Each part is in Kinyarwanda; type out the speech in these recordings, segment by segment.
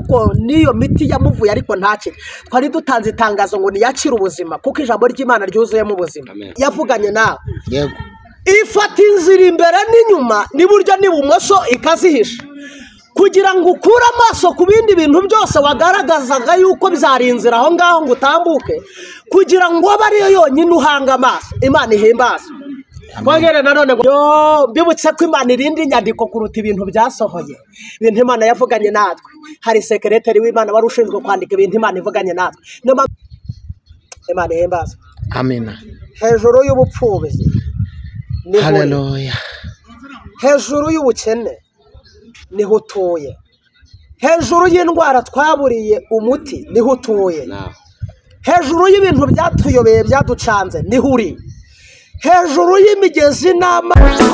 ariko niyo miti yamuvuye ariko ntacyo twari dutanze itangazo ngo niyakire ubuzima kuko ijambo ry'Imana ryuzuyemo ubuzima. Yavuganye nawe yego ifata inzira imbere n'inyuma n'iburyo n'ibumoso ikazihisha kugira ngo ukure amaso ku bindi bintu byose wagaragazaga yuko bizari inzira aho ngaho ngo utambuke kugira ngo abe ariyo yonyine uhanga amaso. Imana ihimbaza. Twagere nanone ngo mbibutse ko Imana irindi nyandiko kuruta ibintu byasohoye. Ibintu Imana yavuganye natwe, hari sekretari w'Imana wari ushinzwe kwandika ibintu Imana ivuganye natwe. Imana ihimbaza. amena Hejuru y'ubupfubyi haleluya hejuru y'ubukene niho utuye, hejuru y'indwara twaburiye umuti niho utuye, hejuru y'ibintu byatuyobeye byaducanze niho uri, hejuru y'imigezi n'amazi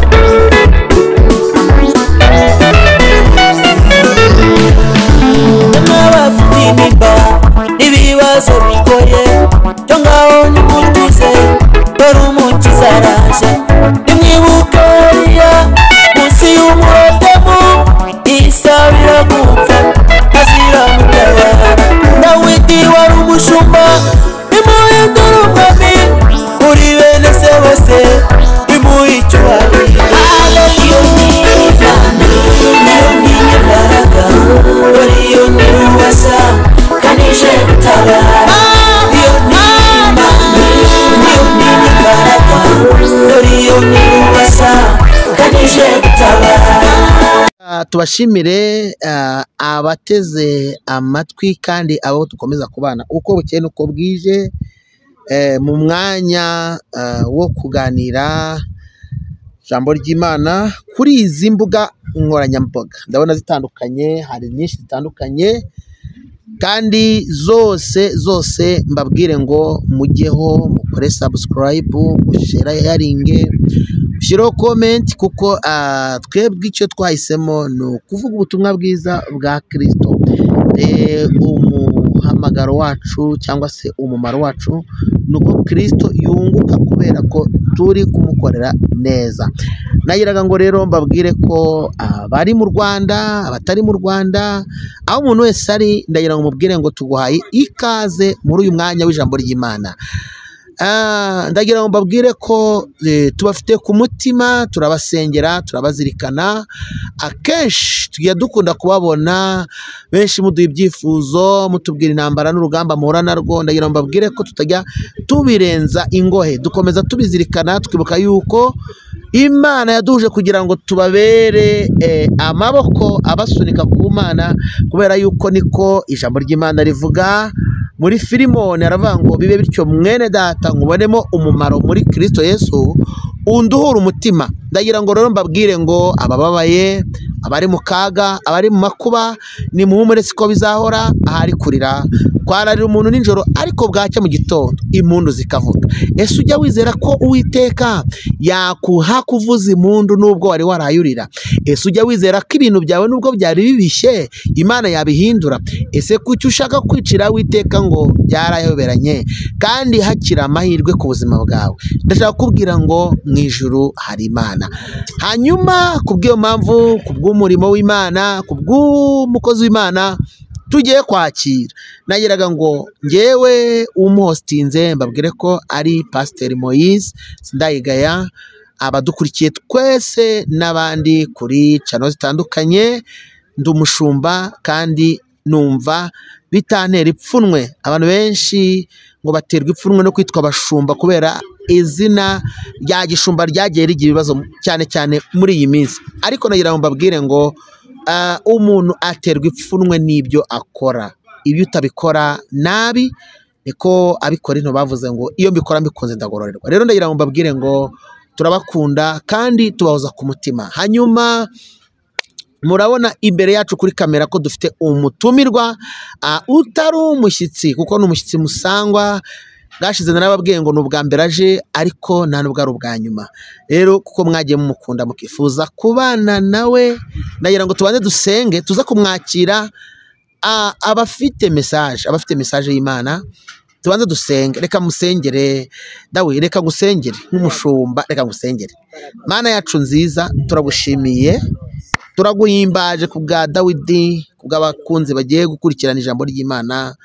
n'abafite imimba n'ibibazo bigoye cyo ngaho nimutuze dore umukiza araje nimwibuke Eliya munsi y'umurotemu isabira gupfa azira mutabara Dawidi wari umushumba nimuhindure umwami muri bene se bose nimuhe icyubahiro iyo ni Imana niyo n'imbaraga dore iyo ni ubasha kanije gutabara iyo ni Imana niyo n'imbaraga dore iyo ni ubasha kanije gutabara. Tubashimire abateze amatwi kandi abo dukomeza kubana uko bukeye nuko bwije mu mwanya wo kuganira ijambo ry'Imana kuri izi mbuga nkoranyambaga. Ndabona zitandukanye, hari nyinshi zitandukanye kandi zose mbabwire ngo mujyeho mukore subscribe, sharinge, shiro comment kuko twebwe icyo twahisemo no kuvuga ubutumwa bwiza bwa Kristo. Umuhamagaro wacu cyangwa se umumaro wacu nuko Kristo yunguka kubera ko turi kumukorera neza. Nagiraga ngo rero mbabwire ko abari mu Rwanda, abatari mu Rwanda, aho umuntu wese ari, ndagira ngo mubwire ngo tuguhaye ikaze muri uyu mwanya w'ijambo ry'Imana. Ndagira ngo mbabwire ko tubafite ku mutima, turabasengera, turabazirikana. Akenshi tugiye dukunda kubabona benshi muduha ibyifuzo, mutubwira intambara n'urugamba muhura narwo. Ndagira ngo mbabwire ko tutajya tubirenza ingohe, dukomeza tubizirikana, twibuka yuko Imana yaduhuje kugira ngo tubabere amaboko abasunika ku Mana, kubera yuko niko ijambo ry'Imana rivuga muri Filimoni. Aravuga ngo bibe bityo mwene data nkubonemo umumaro muri Kristo Yesu unduhura umutima. Ndagira ngo rero mbabwire ngo abababaye, abari mu kaga, abari mu makuba, ni muhumure siko bizahora. Ahari kurira kwararira umuntu nijoro ariko bwacya mu gitondo impundu zikavuga. Ese ujya wizera ko Uwiteka yakuha kuvuza impundu nubwo wari warayurira? Ese ujya wizera ko ibintu byawe nubwo byari bibishye Imana yabihindura? Ese kuki ushaka kwicira Uwiteka ngo byarayoberanye kandi hakira amahirwe ku buzima bwawe? Ndashaka kubwira ngo mu ijuru hari Imana. Hanyuma kubw'iyo mpamvu, kubw'umurimo w'Imana, kubw'umukozi w'Imana tugiye kwakira, nagiraga ngo ngewe umuhostinze mbabwire ko ari Pasiteri Moise Sindayigaya. Abadukurikiye twese n'abandi kuri channel zitandukanye, ndi umushumba kandi numva bitantera ipfunwe. Abantu benshi ngo baterwa ipfunwe no kwitwa abashumba kubera izina rya gishumba ryagiye rigira ibibazo cyane cyane muri iyi minsi. Ariko nagira ngo mbabwire ngo umuntu aterwa ipfunwe n'ibyo akora. Ibyo utabikora nabi niko abikora. Ino bavuze ngo iyo mbikora mbikunze ndagororerwa. Rero ndagira ngo mbabwire ngo turabakunda kandi tubahoza ku mutima. Hanyuma murabona imbere yacu kuri kamera ko dufite umutumirwa utari umushyitsi, kuko ni umushyitsi musangwa. Bwashize narababwiye ngo ni ubwa mbere aje ariko nta nubwo ari ubwa nyuma. Rero kuko mwagiye mumukunda mukifuza kubana nawe, ndagira ngo tubanze dusenge tuza kumwakira. Abafite message y'Imana tubanze dusenge. Reka musengere dawe, reka ngusengere nk'umushumba, reka ngusengere. Mana yacu nziza, turagushimiye turaguhimbaje ku bwa Dawidi, ku bw'abakunzi bagiye gukurikirana ijambo ry'Imana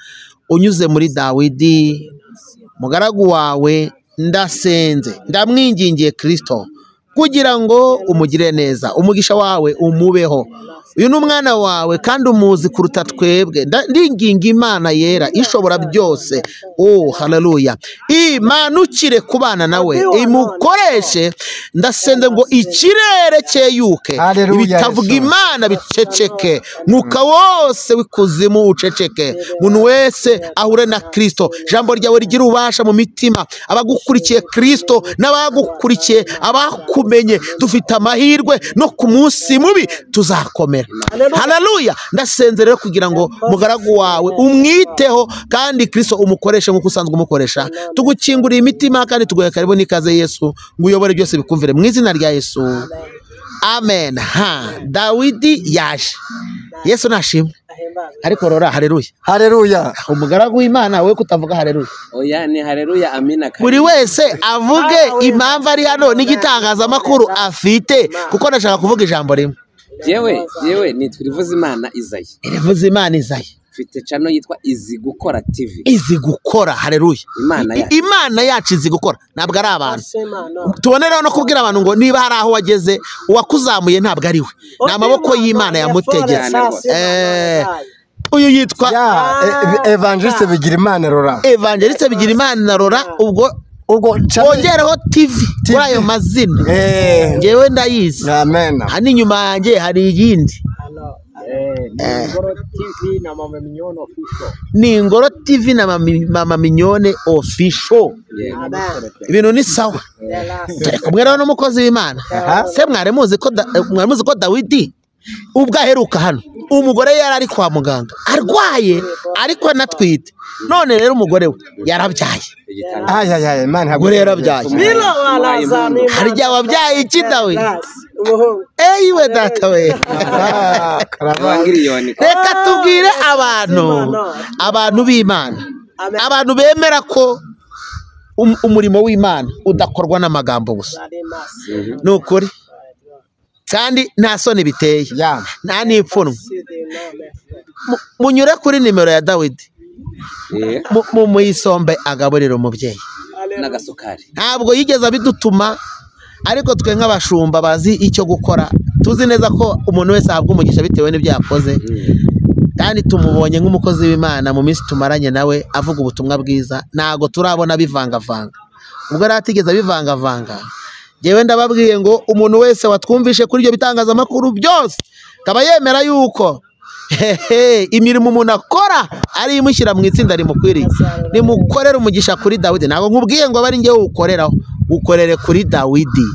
unyuze muri Dawidi mugaragu wawe. Ndasenze ndamwingingiye Kristo kugira ngo umugire neza, umugisha wawe umubeho. Uyu ni umwana wawe kandi umuzi kuruta twebwe. Ndinginga Imana yera ishobora byose, haleluya, imanukire kubana nawe, imukoreshe. Ndasenze ngo ikirere cyeyuke, ibitavuga Imana biceceke, mwuka wose w'ikuzimu uceceke, umuntu wese ahure na Kristo. Ijambo ryawe rigira ububasha mu mitima abagukurikiye Kristo n'abagukurikiye abakumenye. Dufite amahirwe no ku munsi mubi tuzakomera. Haleluya. Ndasenze rero kugira ngo mugaragu wawe umwiteho kandi Kristo umukoreshe nk'uko usanzwe umukoresha. Tugukinguriye imitima kandi tugoye karibu n'ikaze Yesu, ngo uyobore byose bikumvire mu izina rya Yesu, amen. Dawidi yaje, Yesu nashimwe. Ariko rora, haleluya, haleluya. Umugaragu w'Imana we kutavuga haleluya. Oya ni haleluya, amina. Buri wese avuge impamvu ari hano n'igitangazamakuru afite, kuko ndashaka kuvuga ijambo rimwe. Yewe ni Twirivuzimana Isaie. Twirivuzimana Isaie. Mfite channel yitwa Izi Gukora TV. Izi Gukora, haleluya. Imana yacu izi gukora, ntabwo ari abantu. Tuboneraho no kubwira abantu ngo niba hari aho wageze uwakuzamuye ntabwo ari we, ni amaboko y'Imana yamutegetse. Uyu yitwa Evangeliste Bigirimana Laurent. Evangeliste Bigirimana Laurent. Ubwo ongereho TV kuri ayo mazina, ngewe ndayizi. Amen. Hani nyuma yanjye hari iyindi, Ngoro TV na Mama Mignone Official. Ni Ngoro TV na Mama Mignone Official. Ibintu ni sawa. Turi kumwe rero n'umukozi w'Imana. Se mwari muzi ko Dawidi ubwo aheruka hano umugore yari ari kwa muganga arwaye ariko anatwite. None rero umugore we yarabyaye. Imana ntabwo yarabyaye. Harya wabyaye iki Dawe? Eyiwe data we. Reka tubwire abantu b'Imana, abantu bemera ko umurimo w'Imana udakorwa n'amagambo gusa. Ni ukuri kandi nta soni biteye, nta n'ipfunwe. Munyure kuri nimero ya Dawidi muyisombe agaburira umubyeyi n'agasukari. Ntabwo yigeze abidutuma, ariko twe nk'abashumba bazi icyo gukora tuzi neza ko umuntu wese ahabwa umugisha bitewe n'ibyo yakoze. Kandi tumubonye nk'umukozi w'Imana mu minsi tumaranye nawe avuga ubutumwa bwiza, ntago turabona bivangavanga. Ubwo aratigeze bivangavanga, jewe ndababwiye ngo umuntu wese watwumvishe kuri ibyo bitangazamakuru byose kaba yemera yuko imirimo umuntu akora ari imushyira mu itsinda rimukwiriye. Nimukorere umugisha kuri Dawidi. Ntabwo nkubwiye ngo bari ngewe ukoreraho, ukorere kuri Dawidi.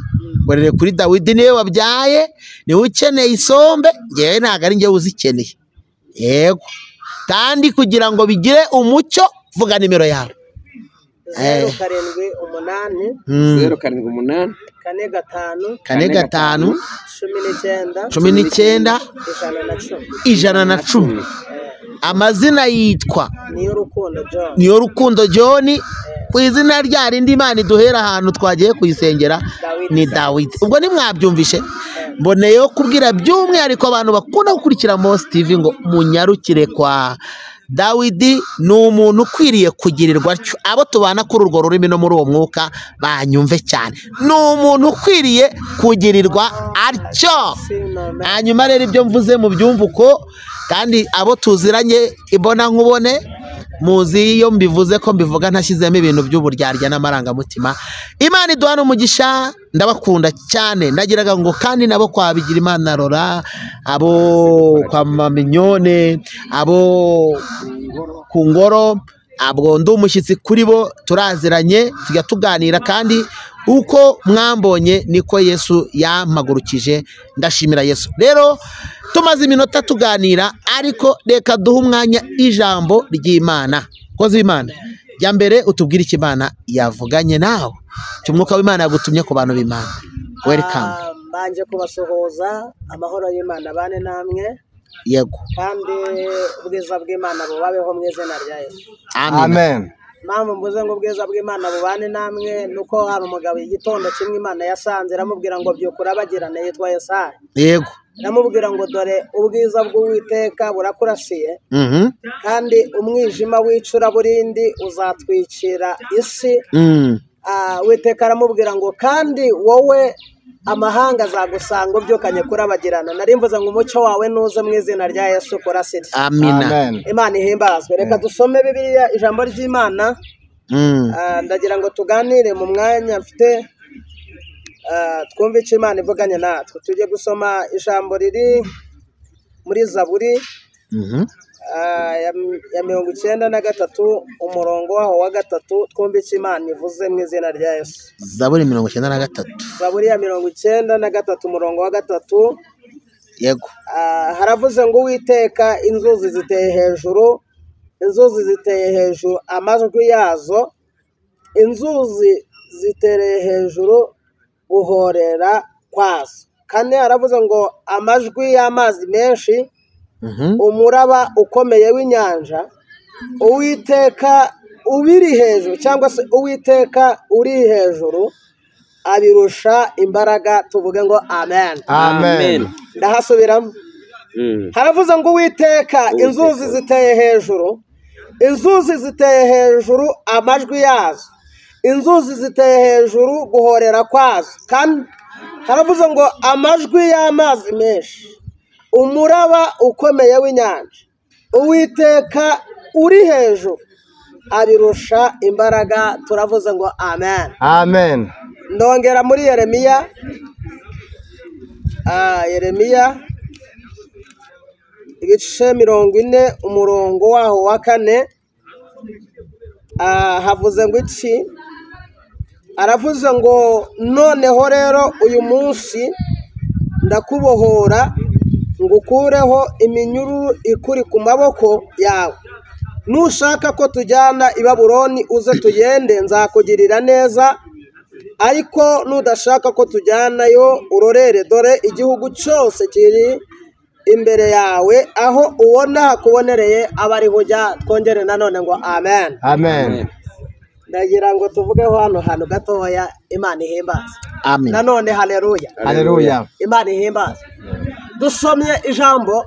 Ukorere kuri Dawidi, niwe wabyaye, niwe ukeneye isombe, ngewe ntabwo ari ngewe uzikeneye. Yego, kandi kugira ngo bigire umucyo vuga nimero yawe. 078 075 19 110. Amazina yitwa Niyorukundo John. Ku izina rya rindi Imana iduhera ahantu twagiye kuyisengera ni Dawidi. Ubwo nimwabyumvishe, mboneyeho kubwira by'umwihariko abantu bakunda gukurikira Mose TV ngo munyarukire kwa Dawidi. Ni umuntu ukwiriye kugirirwa atyo. Abo tubana kuri urwo rurimi no muri uwo mwuka banyumve cyane, ni umuntu ukwiriye kugirirwa atyo. Hanyuma rero ibyo mvuze mu byumva uko, kandi abo tuziranye ibona nkubone muzi iyo mbivuze ko mbivuga ntashyizemo ibintu by'uburyarya n'amarangamutima. Imana iduhana umugisha, ndabakunda cyane. Ndagiraga ngo kandi nabo kwa Bigirimana Laurent, abo kwa Mama Mignone, abo ku Ngoro, abo ndi umushyitsi kuri bo, turaziranye tujya tuganira, kandi uko mwambonye niko Yesu yampagurukije. Ndashimira Yesu. Rero tumaze iminota tuganira, ariko reka duhe umwanya ijambo ry'Imana. Kozi w'Imana, jya mbere utubwire iki Imana yavuganye nawe, cy'umwuka w'Imana yagutumye ku bantu b'Imana. Welcome. Banje kubasuhuza, amahoro y'Imana bane namwe. Yego. Kandi ubwiza bw'Imana bubabeho mu izina rya Yesu. Amen. Mpamvu mvuze ngo ubwiza bw'Imana bubane namwe nuko hari umugabo igitondo kimwe Imana yasanze iramubwira ngo byukura bagirane, yitwa Yesaya. Yego. aramubwira ngo dore ubwiza bw'Uwiteka burakurasiye kandi umwijima w'icuraburindi uzatwikira isi. Uwiteka aramubwira ngo kandi wowe amahanga azagusanga ubyukanye kurabagirana. Nari mvuze ngo umucyo wawe nuze mu izina rya Yesu kurasira. Amina. Imana ihimbazwe. Reka dusome Bibiliya, ijambo ry'Imana. Ndagira ngo tuganire mu mwanya mfite, twumve icyo Imana ivuganye natwe. Tujye gusoma ijambo riri muri Zaburi ya 93 umurongo waho wa 3. Twumve icyo Imana ivuze mu izina rya Yesu. Zaburi 93. Zaburi ya 93 umurongo wa 3. Yego. Haravuze ngo Uwiteka inzuzi ziteye hejuru, inzuzi ziteye hejuru amajwi yazo, inzuzi zitereye hejuru guhorera kwazo. Kane haravuze ngo amajwi y'amazi menshi, umuraba ukomeye w'inyanja, Uwiteka ubiri hejuru cyangwa se Uwiteka uri hejuru abirusha imbaraga. Tuvuge ngo amen. Amen. Ndahasubiramo. Haravuze ngo Uwiteka inzuzi ziteye hejuru, inzuzi ziteye hejuru amajwi yazo, inzuzi ziteye hejuru guhorera kwazo. Kandi haravuze ngo amajwi y'amazi menshi, umuraba ukomeye w'inyanja, Uwiteka uri hejuru abirusha imbaraga. Turavuze ngo amen. Amen. Ndongera muri Yeremiya, Yeremiya ibice 40 umurongo waho wa 4. Havuze ngo iki? Aravuze ngo noneho rero uyu munsi ndakubohora ngukureho iminyururu ikuri ku maboko yawe. Nushaka ko tujyana i Babuloni uze tugende, nzakugirira neza. Ariko nudashaka ko tujyanayo urorere, dore igihugu cyose kiri imbere yawe, aho ubona hakubonereye abari hujya. Twongere nanone ngo amen. Amen. Ndagira ngo tuvugeho hano hantu gatoya. Imana ihimbaza. Amen. Nanone haleluya. Haleluya. Imana ihimbaza. Dusomye ijambo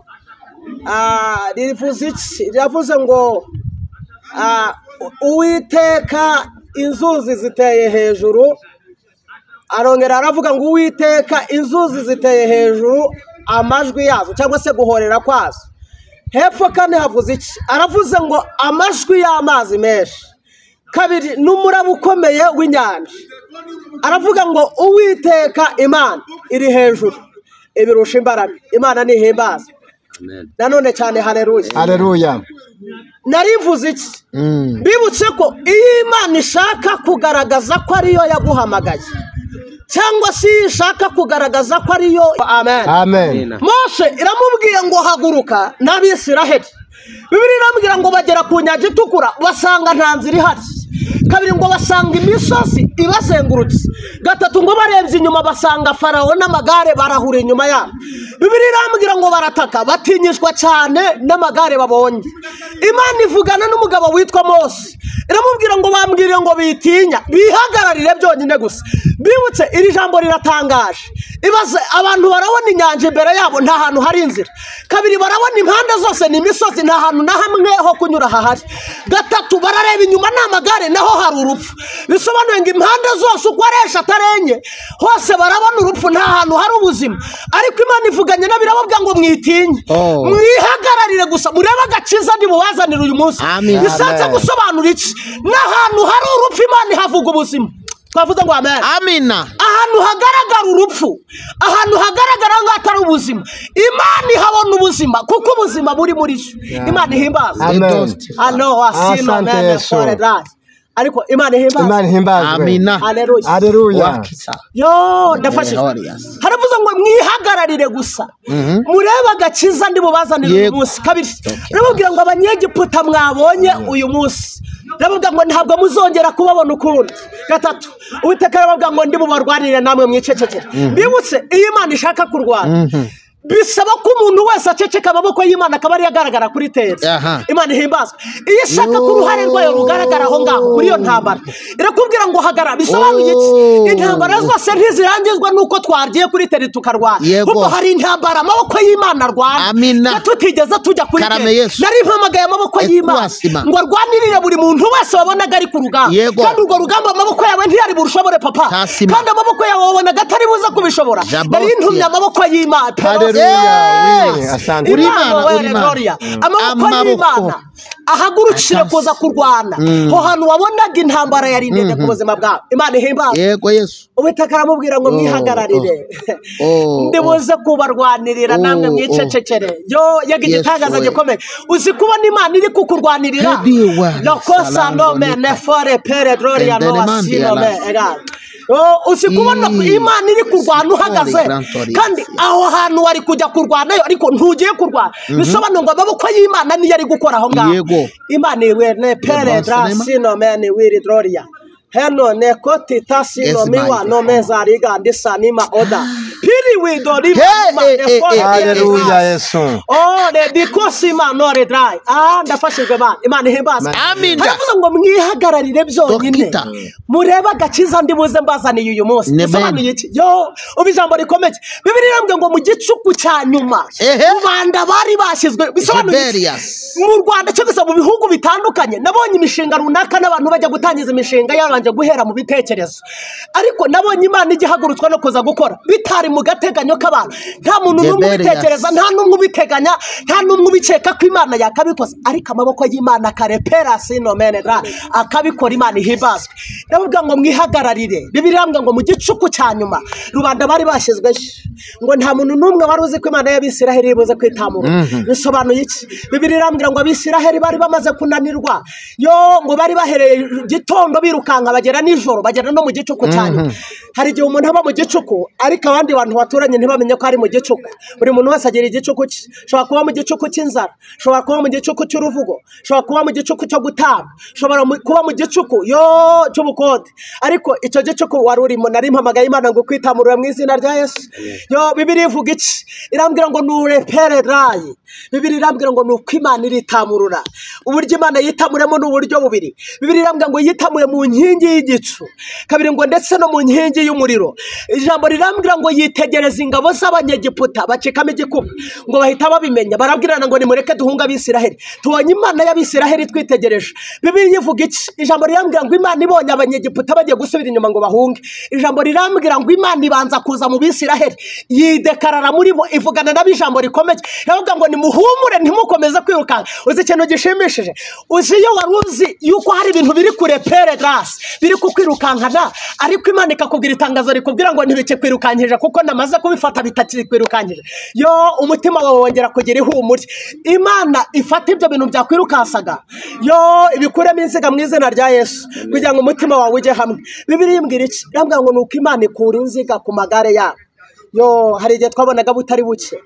rivuze iki? Riravuze ngo Uwiteka inzuzi ziteye hejuru. Arongera aravuga ngo Uwiteka inzuzi ziteye hejuru amajwi yazo cyangwa se guhorera kwazo. Hepfo kandi havuze iki? Aravuze ngo amajwi y'amazi menshi. Kabiri n'umuraba ukomeye w'inyanja. Aravuga ngo Uwiteka Imana iri hejuru ibirusha imbaraga. Imana nihimbaza. Nanone cyane haleluya. Haleluya. Narivuze iki? Bibutse ko iyo Imana ishaka kugaragaza ko ariyo yaguhamagaye cyangwa se ishaka kugaragaza ko ariyo, amen. Amen. Mose iramubwiye ngo haguruka n'Abisiraheli. Bibiliya irambwira ngo bagera ku nyanja itukura basanga nta nzira ihari. Kabiri ngo basanga imisozi ibazengurutse. Gatatu ngo barebye inyuma basanga Farawo n'amagare barahura inyuma yabo. Bibiliya irambwira ngo barataka batinyishwa cyane n'amagare babonye. Imana ivugana n'umugabo witwa Mose, iramubwira ngo bambwire ngo bitinya bihagararire byonyine gusa. Bibutse iri jambo riratangaje. Ibaze abantu barabona inyanja imbere yabo nta hantu hari inzira. Kabiri barabona impande zose ni imisozi nta hantu na hamwe ho kunyura hahari. Gatatu barareba inyuma n'amagare naho hari urupfu. Bisobanuye ngo impande zose uko aresha atarenye hose barabona urupfu, nta hantu hari ubuzima. Ariko Imana ivuganye n'abirababwira ngo mwitinye, mwihagararire gusa murebe agakiza ndibubazanira uyu munsi. Bishatse gusobanura iki? N'ahantu hari urupfu Imana ihavuga ubuzima. Twavuze ngo amen. Amina. Ahantu hagaragara urupfu, ahantu hagaragara nk'atari ubuzima, Imana ihabona ubuzima kuko ubuzima buri muri cyo. Imana ihimbaza. Amen. Ano asino amen for that. Ariko Imana ihimbaza. Imana ihimbaza. Amina. Haleluya. Haleluya. Yo ndafashe. Haravuze ngo mwihagararire gusa murebe agakiza ndibubazanira uyu munsi. Kabiri urababwira ngo abanyegiputa mwabonye uyu munsi, urababwira ngo ntabwo muzongera kubabona ukundi. Gatatu Uwiteka arababwira ngo ndibubarwanire namwe mwicecekera. Bibutse iyo Imana ishaka kurwana bisaba ko umuntu wese aceceka amaboko y'Imana akaba ari yagaragara kuri tezi. Imana ihimbazwe. Iyo ishaka ko uruhare rwayo rugaragara aho ngaho muri iyo ntambara irakubwira ngo hagarara. Bisobanuye iki? Intambara zose ntizirangizwa nuko twagiye kuri teri tukarwana, kuko hari intambara amaboko y'Imana arwana tutigeze tujya kuri teri. Nari mpamagaye amaboko y'Imana ngo arwanirire buri muntu wese wabonaga ari ku rugamba, kandi urwo rugamba amaboko yawe ntiyari burushobore papa, kandi amaboko yawe wabonaga atari buza kubishobora. Nari ntumye amaboko y'Imana. Amaboko y'Imana ahagurukire kuza kurwana ho hantu wabonaga intambara yari ndende ku buzima bwawe. Imana ihimbaza. Yego Yesu. Uwiteka aramubwira ngo mwihagararire ndibuze kubarwanirira namwe mwicecekere. Yo yaga igitangaza gikomeye. Uzi kubona Imana iri kukurwanirira no kosa no mene fore pere gloria no asino me egal. Uzi kubona Imana iri kurwana uhagaze, kandi aho hantu wari kujya kurwanayo ariko ntugiye kurwana. Bisobanura ngo amaboko y'Imana niyo ari gukora aho ngaho. Imana iwe ne pere drasino mene wiri gloria heno ne koti tasino miwa no mezariga ndisanima oda piri widori. Haleluya Yesu. Ne dikosima no redrai. Ndafashijwe ba. Imana ihimbaza. Haravuze ngo mwihagararire byonyine mureba gakiza ndibuze mbazaniye uyu munsi. Bisobanuye iki? Yo ubijambo rikomeye. Bibiliya irambye ngo mu gicuku cya nyuma Rwanda bari bashyizwe. Bisobanuye mu Rwanda cyangwa se mu bihugu bitandukanye nabonye imishinga runaka n'abantu bajya gutangiza imishinga yabanje guhera mu bitekerezo, ariko nabonye Imana igihagurutswa no kuza gukora bitari mu gateganyo k'abantu. Nta muntu n'umwe ubitekereza, nta n'umwe ubiteganya, nta n'umwe ubikeka ko Imana yakabikoze, ariko amaboko y'Imana karepera sino menera akabikora. Imana ihimbazwe. Ndavuga ngo mwihagararire. Bibiliya irambye ngo mu gicuku cya nyuma rubanda bari bashyizwe ngo nta muntu n'umwe wari uzi ko Imana y'Abisiraheli ibuze kwitamura. Bisobanuye iki? Bibiliya irambye ngo Abisiraheli bari bamaze kunanirwa, yo ngo bari bahereye gitondo birukanka bagera nijoro, bagera no mu gicuku cyane. Hari igihe umuntu aba mu gicuku ariko abandi bantu baturanye ntibamenye ko ari mu gicuku. Buri muntu wese agira igicuku cye. Shobora kuba mu gicuku cy'inzara, shobora kuba mu gicuku cy'uruvugo, shobora kuba mu gicuku cyo gutanga, shobora kuba mu gicuku cy'ubukode, ariko icyo gicuku wari urimo. Nari mpamagaye Imana ngo kwitamurira mu izina rya Yesu. Yo Bibiliya ivuga iki? Irambwira ngo nurepere rayi. Bibiliya irambwira ngo nuko Imana iritamurura. Uburyo Imana yitamuremo n'uburyo bubiri. Bibiliya irambwira ngo yitamure mu nkingi y'igicu, kabiri ngo ndetse no mu nkingi y'umuriro. Ijambo rirambwira ngo yitegereza ingabo z'Abanyegiputa bacikamo igikuba, ngo bahita babimenya, barabwirana ngo nimureke duhunga Abisiraheli. Tubonye Imana y'Abisiraheli twitegereje. Bibiliya ivuga iki? Ijambo rirambwira ngo Imana ibonye Abanyegiputa bagiye gusubira inyuma ngo bahunge, ijambo rirambwira ngo Imana ibanza kuza mu Bisiraheli yidekarara muri bo, ivugana n'abijambo rikomeye. Iravuga ngo nimuhumure ntimukomeze kwirukanka. Uzi ikintu gishimishije? Uzi iyo wari uzi yuko hari ibintu biri kure pere grâce biri kukwirukankana, ariko Imana ikakubwira itangazo rikubwira ngo ntibikikwirukankije kuko namaze kubifata bitakikwirukankije. Yo umutima wawe wongera kugira ihumure. Imana ifata ibyo bintu byakwirukansaga, yo ibikuremo inziga mu izina rya Yesu kugira ngo umutima wawe ujye hamwe. Bibiliya imbwira iki? Irambwira ngo nuko Imana ikura inziga ku magare yabo. Yo hari igihe twabonaga butari buke,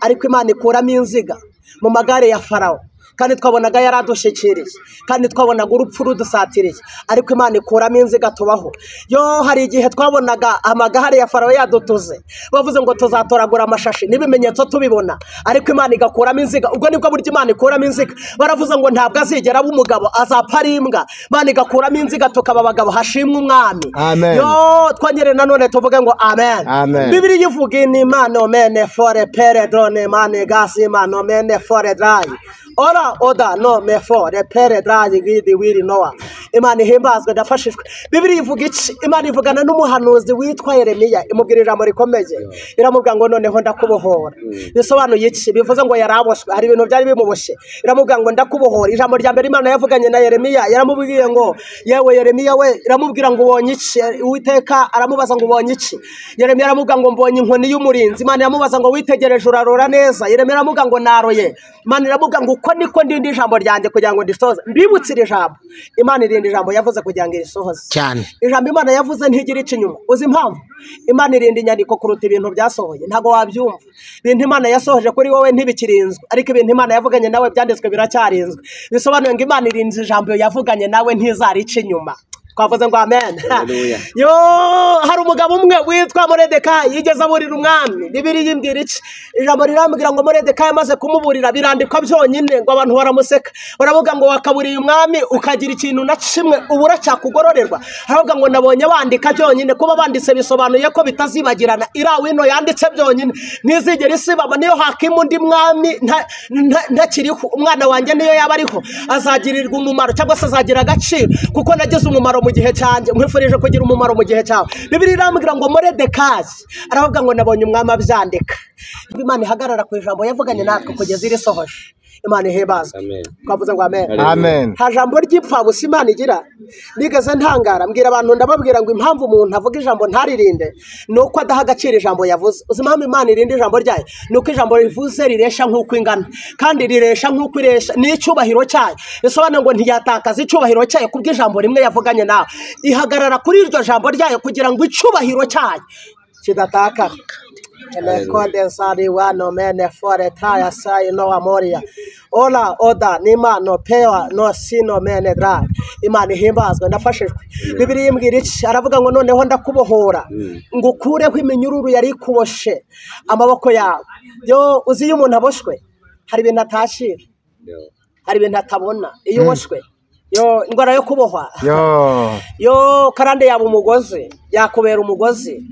ariko Imana ikuramo inziga mu magare ya Farawo, kandi twabonaga yaradushyikiriye, kandi twabonaga urupfu rudusatiriye, ariko Imana ikuramo inziga tubaho. Yo hari igihe twabonaga amagare ya Farawo yadutuze, bavuze ngo tuzatoragura amashashi n'ibimenyetso tubibona, ariko Imana igakuramo inziga. Ubwo nibwo buryo Imana ikuramo inziga. Baravuze ngo ntabwo azigera aba umugabo, azapfa ari imbwa. Imana igakuramo inziga tukaba abagabo, hashimwe umwami. Yo twongere nanone tuvuge ngo amen. Bibiliya ivuga ni Imana omene fore pere drone mane gasi Imana omene fore dry ora oda no me fore pere dry gidi wiri noa. Imana ihimbazwe ndafashijwe. Bibiliya ivuga iki? Imana ivugana n'umuhanuzi witwa Yeremiya, imubwira ijambo rikomeye. Iramubwira ngo noneho ndakubohora. Bisobanuye iki? Bivuze ngo yaraboshwe, hari ibintu byari bimuboshye. Iramubwira ngo ndakubohora. Ijambo rya mbere Imana yavuganye na Yeremiya, yaramubwiye ngo yewe Yeremiya we, iramubwira ngo ubonye iki? Uwiteka aramubaza ngo ubonye iki? Yeremiya aramubwira ngo mbonye inkoni y'umurinzi. Imana iramubaza ngo witegereje urarora neza? Yeremiya aramubwira ngo naroye. Imana iramubwira ngo uko niko ndindi ijambo ryanjye kugira ngo ndisoze. Mbibutsire ijambo. Imana irindi ijambo yavuze kugira ngo irisohoze cyane. Ijambo Imana yavuze ntigira ikinyuma. Uzi impamvu? Imana irindi inyandiko kuruta ibintu byasohoye. Ntago wabyumva. Ibintu Imana yasohoje kuri wowe ntibikirinzwe, ariko ibintu Imana yavuganye nawe byanditswe biracyarinzwe. Bisobanuye ngo Imana irindi ijambo yavuganye nawe ntizarica inyuma. twavuze ngo amen. Haleluya. Yo hari umugabo umwe witwa Moridekayi yigeze aburira umwami. Bibiliya imbwira iki? Ijambo rirambwira ngo Moridekayi amaze kumuburira birandikwa byonyine ngo abantu baramuseka. Baravuga ngo wakaburiye umwami ukagira ikintu na kimwe ubura cyakugororerwa. Haravuga ngo nabonye bandika byonyine, kuba banditse bisobanuye ko bitazibagirana. Irawino yanditse byonyine ntizigera isibama. Niyo hakimu undi mwami ntakiriho, umwana wanjye niyo yaba ariho azagirirwa umumaro cyangwa se azagira agaciro, kuko nagize umumaro mu gihe cyanjye. Nkwifurije kugira umumaro mu gihe cyawe. Bibiliya irambwira ngo Moridekayi aravuga ngo nabonye umwami abyandika. Imana ihagarara ku ijambo yavuganye natwe kugeza irisohoje. Imana ihebazwe. Twavuze ngo amen. Amen. Nta jambo ry'ipfabusa Imana igira. Nigeze ntangara mbwira abantu, ndababwira ngo impamvu umuntu avuga ijambo ntaririnde ni uko adaha agaciro ijambo yavuze. Uzi impamvu Imana irinde ijambo ryayo? Ni uko ijambo rivuze riresha nk'uko ingana, kandi riresha nk'uko iresha n'icyubahiro cyayo. Bisobanura ngo ntiyatakaza icyubahiro cyayo kubw'ijambo rimwe yavuganye nawe. Ihagarara kuri iryo jambo ryayo kugira ngo icyubahiro cyayo kidatakara. Ola oda nima no pewa no sino mene dra. Imana ihimbazwe. Ndafashijwe. Bibiliya imbwira iki? Aravuga ngo noneho ndakubohora ngo ukureho iminyururu yari ikuboshe amaboko yawe. Yo uzi iyo umuntu aboshwe hari ibintu atashira, hari ibintu atabona iyo uboshwe. Yo ingwara yo kubohwa. Yo karande yaba umugozi yakubera umugozi.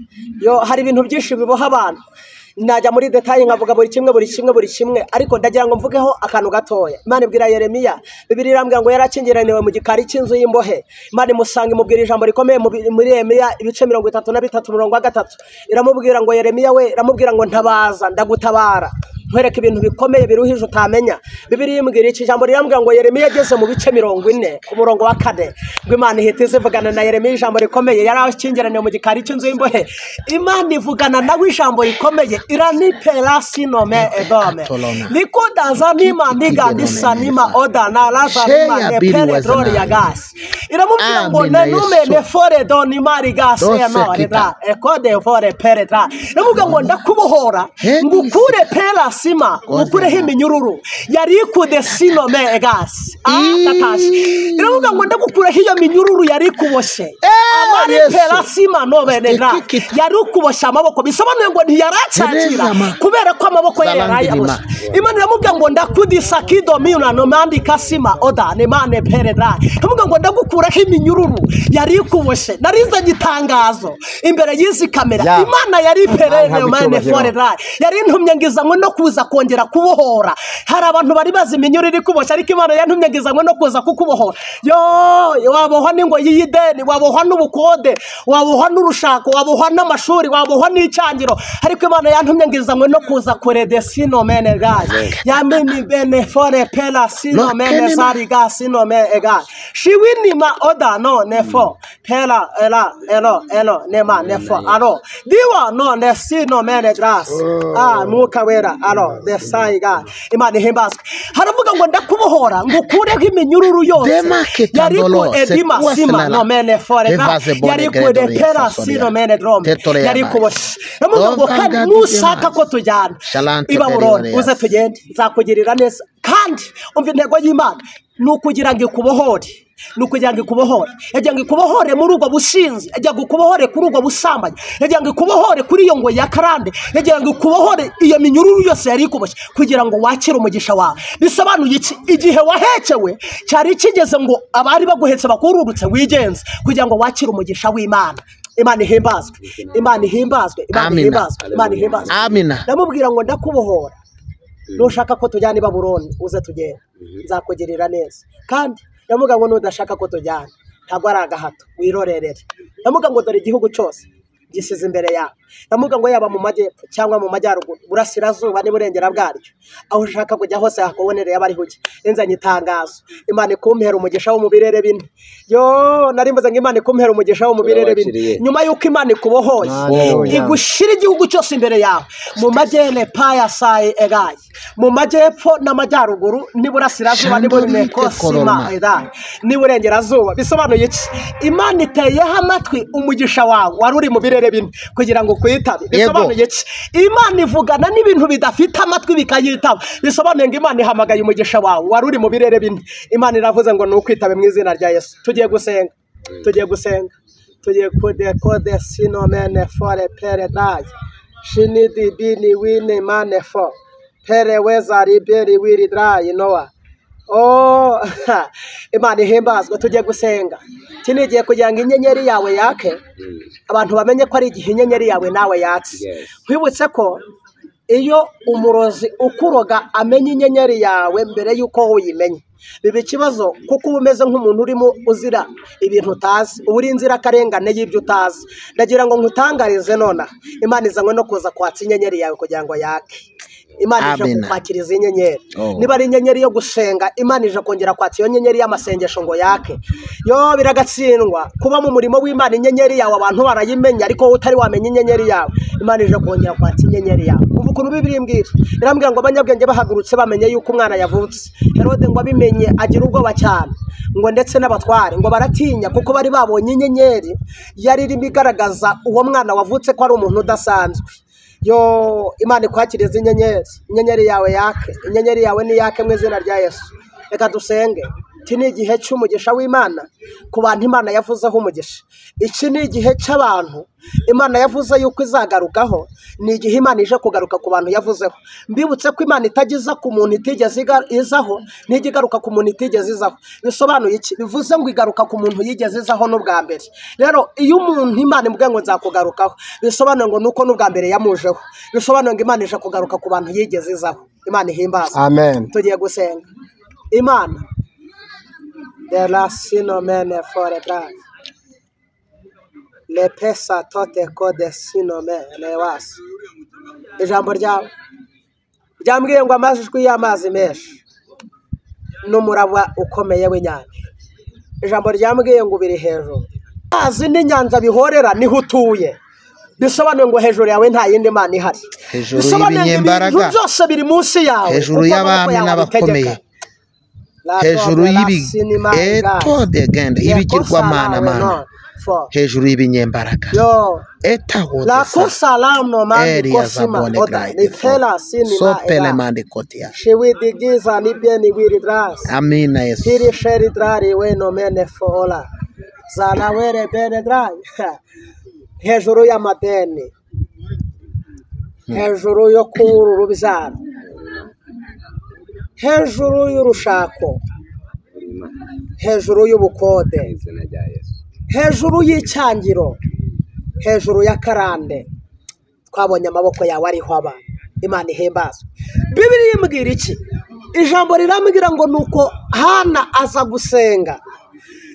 Yo hari ibintu byinshi biboha abantu. Najya muri detaye nkavuga buri kimwe, ariko ndagira ngo mvugeho akantu gatoya. Imana ibwira Yeremiya, Bibiliya irambwira ngo yarakingiraniwe mu gikari cy'inzu y'imbohe. Imana imusanga imubwira ijambo rikomeye muri Yeremiya ibice 33:3. Iramubwira ngo Yeremiya we, iramubwira ngo ntabaza ndagutabara, nkwereka ibintu bikomeye biruhije utamenya. Bibiliya imbwira iki? Ijambo rirambwira ngo Yeremiya ageze mu bice 40 ku murongo wa 4 ngo Imana ihitize ivugana na Yeremiya ijambo rikomeye. Yarakingiraniwe mu gikari cy'inzu y'imbohe. Imana ivugana nawe ijambo rikomeye. Irani perasi nome edome nikuda zanima niga disanima oda na lazarima ne pere gloria gas. Iramubwira ngo nanume ne fore doni mari gas ema ekode fore pere tra. Iramubwira ngo ndakubohora ngukure perasima ngukureho iminyururu yari kude sinome gas tatashi. Iramubwira ngo ndagukureho iyo minyururu yari kuboshe amari perasima nome nedra yari kubosha amaboko. Bisobanuye ngo ntiyaraca kubera ko amaboko ye yarayaboshe. Imana iramubwira ngo ndakudisa kidomina no mandi kasima oda ne mane peredra. Iramubwira ngo ndagukuraho iminyururu yari kuboshe. Narinze gitangazo imbere y'izi kamera. Imana yari perere mane foredra, yari ntumye ngizanywe no kuza kongera kubohora. Hari abantu bari bazi iminyururu iri kuboshe, ariko Imana yantumye ngizanywe no kuza kukubohora. Yo wabohwa n'ingo y'ideni, wabohwa n'ubukode, wabohwa n'urushako, wabohwa n'amashuri, wabohwa n'icyangiro, ariko Imana yantumye ngizanywe no kuza kurede sino mene gaje yamini bene fore pela sino mene sari ga sino me ega shiwini ma oda no nefo pela elo nema nefo aro diwa no ne sino mene gras muka wera aro de sai ga. Imana ihimbazwe. Haravuga ngo ndakubohora ngukureho iminyururu yose yari ku edima sima no mene fore ga yari ku de pela sino mene drom yari kuboshe. Ngo kandi nushaka ko tujyana i Babuloni uze tugende nzakugirira neza. Kandi umva intego y'Imana ni ukugira ngo ikubohore, yagira ngo ikubohore muri ubwo bushinzi, yagira ngo ikubohore kuri ubwo busambanyi, yagira ngo ikubohore kuri iyo ngo ya karande, yagira ngo ikubohore iyo minyururu yose yari ikuboshye kugira ngo wakire umugisha wawe. Bisobanuye iki? Igihe wahekewe cyari kigeze ngo abari baguhetse bakururutse wigenze kugira ngo wakire umugisha w'Imana. Imana ihimbazwe. Imana ihimbazwe. Imana ihimbazwe. Imana ihimbazwe. Amina. Ndamubwira ngo ndakubohora. Nushaka ko tujyana i Babuloni uze tugende nzakugirira neza. Kandi ndamubwira ngo nudashaka ko tujyana ntabwo ari agahato, wirorerere. Ndamubwira ngo dore igihugu cyose gisize imbere yawe. Ndamubwira ngo yaba mu majyepfo cyangwa mu majyaruguru, burasirazuba n'iburengera bwaryo, aho ushaka kujya hose hakubonereye abari huge. Inzanye itangazo, Imana ikumpera umugisha wo mu birere bine. Yo narimbuze ngo Imana ikumpera umugisha wo mu birere bine. Nyuma yuko Imana ikubohoye igushira igihugu cyose imbere yawe, mu majyene paya sai egaye, mu majyepfo n'amajyaruguru n'iburasirazuba n'iburengerazuba n'iburengerazuba. Bisobanuye iki? Imana iteyeho amatwi umugisha wawe wari uri mu birere bine kugira ngo kwitabe. Bisobanuye iki? Imana ivugana n'ibintu bidafite amatwi bikayitaba. Bisobanuye ngo Imana ihamagaye umugisha wawe wari uri mu birere bine. Imana iravuze ngo nukwitabe mu izina rya Yesu. Tugiye gusenga. tugiye gusenga tugiye kode sinomene fore pere dayi shinidi bini wini mane fo pere weza riberi wiri dayi nowa Imana ihimbazwe tugiye gusenga kinigiye kugira ngo inyenyeri yawe yake abantu bamenye ko ari igihe inyenyeri yawe nawe yatse kwibutse ko iyo umurozi ukuroga amenya inyenyeri yawe mbere yuko uyimenye biba ikibazo kuko uba umeze nk'umuntu urimo uzira ibintu utazi uba uri inzirakarengane y'ibyo utazi ndagira ngo nkutangarize nona Imana izanywe no kuza kwatsa inyenyeri yawe kugira ngo yake Imana ije kukwakiriza inyenyeri niba ari inyenyeri yo gusenga Imana ije kongera kwatsa iyo nyenyeri y'amasengesho ngo yake yo biragatsindwa kuba mu murimo w'Imana inyenyeri yawe abantu barayimenya ariko utari wamenya inyenyeri yawe Imana ije kongera kwatsa inyenyeri yawe umva ukuntu Bibiliya imbwira irambwira ngo abanyabwenge bahagurutse bamenye yuko umwana yavutse Herode ngo abimenye agira ubwoba cyane ngo ndetse n'abatware ngo baratinya kuko bari babonye inyenyeri yari irimo igaragaza uwo mwana wavutse ko ari umuntu udasanzwe yo Imana ikwakiriza inyenyeri yawe yake inyenyeri yawe ni yake mu izina rya Yesu reka dusenge iki ni igihe cy'umugisha w'Imana ku bantu Imana yavuzeho umugisha iki ni igihe cy'abantu Imana yavuze yuko izagarukaho ni igihe Imana ije kugaruka ku bantu yavuzeho mbibutse ko Imana itagiza ku muntu itigeze izaho n'ijya igaruka ku muntu itigeze izaho bisobanuye iki bivuze ngo igaruka ku muntu yigeze izaho n'ubwa mbere rero iyo umuntu Imana imubwiye ngo nzakugarukaho bisobanuye ngo nuko n'ubwa mbere yamujeho bisobanuye ngo Imana ije kugaruka ku bantu yigeze izaho Imana ihimbaza amen tugiye gusenga Imana de la sinomene fore brand le pesa tote kode sinomene wasi ijambo ryawe ryambwiye ngo amajwi y'amazi menshi n'umuraba ukomeye w'inyanja ijambo ryambwiye ngo biri hejuru amazi n'inyanja bihorera niho utuye bisobanuye ngo hejuru yawe nta yindi Mana ihari hejuru y'ibinyembaraga byose biri munsi yawe hejuru y'abami n'abakomeye hejuru y'ibigirwamana mana hejuru y'ibinyembaraga la kusalamo mandi kosima oda ni fela sini sopele mandi kotia shiwidigiza ni bieni wiri dras amina Yesu kiri sheri drari weno mene fola zana were bene drari hejuru y'amadeni hejuru yo kubura urubyaro hejuru y'urushako hejuru y'ubukode hejuru y'icyangiro hejuru ya karande twabonye amaboko yawe ariho aba Imana ihimbazwe Bibiliya imbwira iki ijambo rirambwira ngo nuko Hana aza gusenga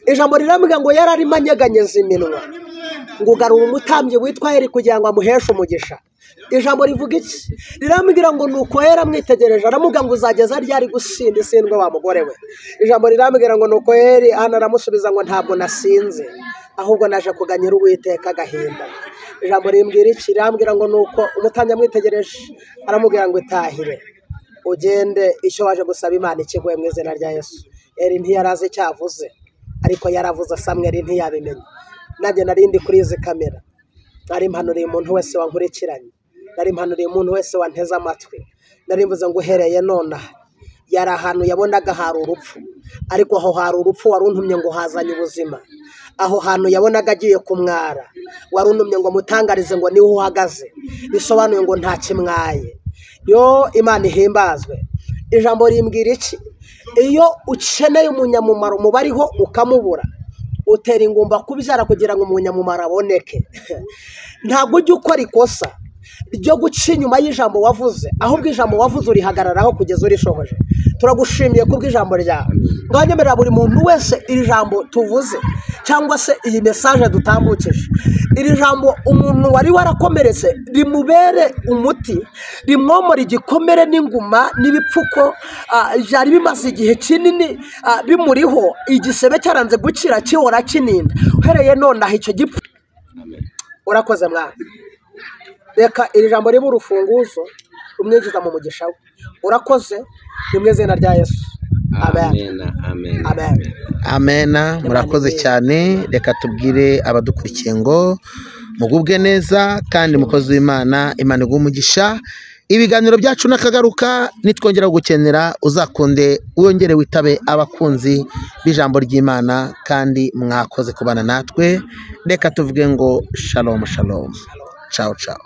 ijambo rirambwira ngo yari arimo anyeganyeza iminwa ngo ugarura umutambyi witwa Eli kugira ngo amuheshe umugisha ijambo rivuga iki rirambwira ngo nuko yaramwitegereje aramuga ngo uzageza ryari gusinda isindwe wa mugore we ijambo rirambwira ngo nuko Eli Hana aramusubiza ngo ntabwo nasinze ahubwo naje kuganyira Uwiteka agahinda ijambo rimbwira iki rirambwira ngo nuko umutambyi amwitegereje aramubwira ngo itahire ugende icyo waje gusaba Imana ikiguhe mu izina rya Yesu Eli ntiyarazi icyavuze ariko yaravuze Samweli ntiyabimenya nanjye narindi kuri izi kamera nari mpanuriye umuntu wese wankurikiranye nari mpanuriye umuntu wese wanteze amatwi nari mvuze ngo uhereye nona yari ahantu yabonaga hari urupfu ariko aho hari urupfu waruntumye ngo hazanye ubuzima aho hantu yabonaga agiye kumwara waruntumye ngo mutangarize ngo niho uhagaze bisobanuye ngo nta kimwaye yo Imana ihimbazwe ijambo rimbwira iki iyo ukeneye umunyamumaro mubariho ukamubura utera ingumba kubyara kugira ngo umunyamumaro aboneke ntabwo ujya ukora ikosa ryo guca inyuma y'ijambo wavuze ahubwo ijambo wavuze urihagararaho kugeza urishohoje turagushimiye kubw'ijambo ryawe ngaho nyemerera buri muntu wese iri jambo tuvuze cyangwa se iyi mesaje dutambukije iri jambo umuntu wari warakomeretse rimubere umuti rimwomora igikomere n'inguma n'ibipfuko byari bimaze igihe kinini bimuriho igisebe cyaranze gukira kihora kininda uhereye nonaha icyo gipfu urakoze mwana reka iri jambo ribe urufunguzo rumwinjiza mu mugisha we urakoze ni mu izina rya Yesu amena murakoze cyane reka tubwire abadukurikiye ngo mugubwe neza kandi mukozi w'Imana Imana iguhe umugisha ibiganiro byacu nakagaruka nitwongera gukenera uzakunde wongere witabe abakunzi b'ijambo ry'Imana kandi mwakoze kubana natwe reka tuvuge ngo shalom shalom ciao ciao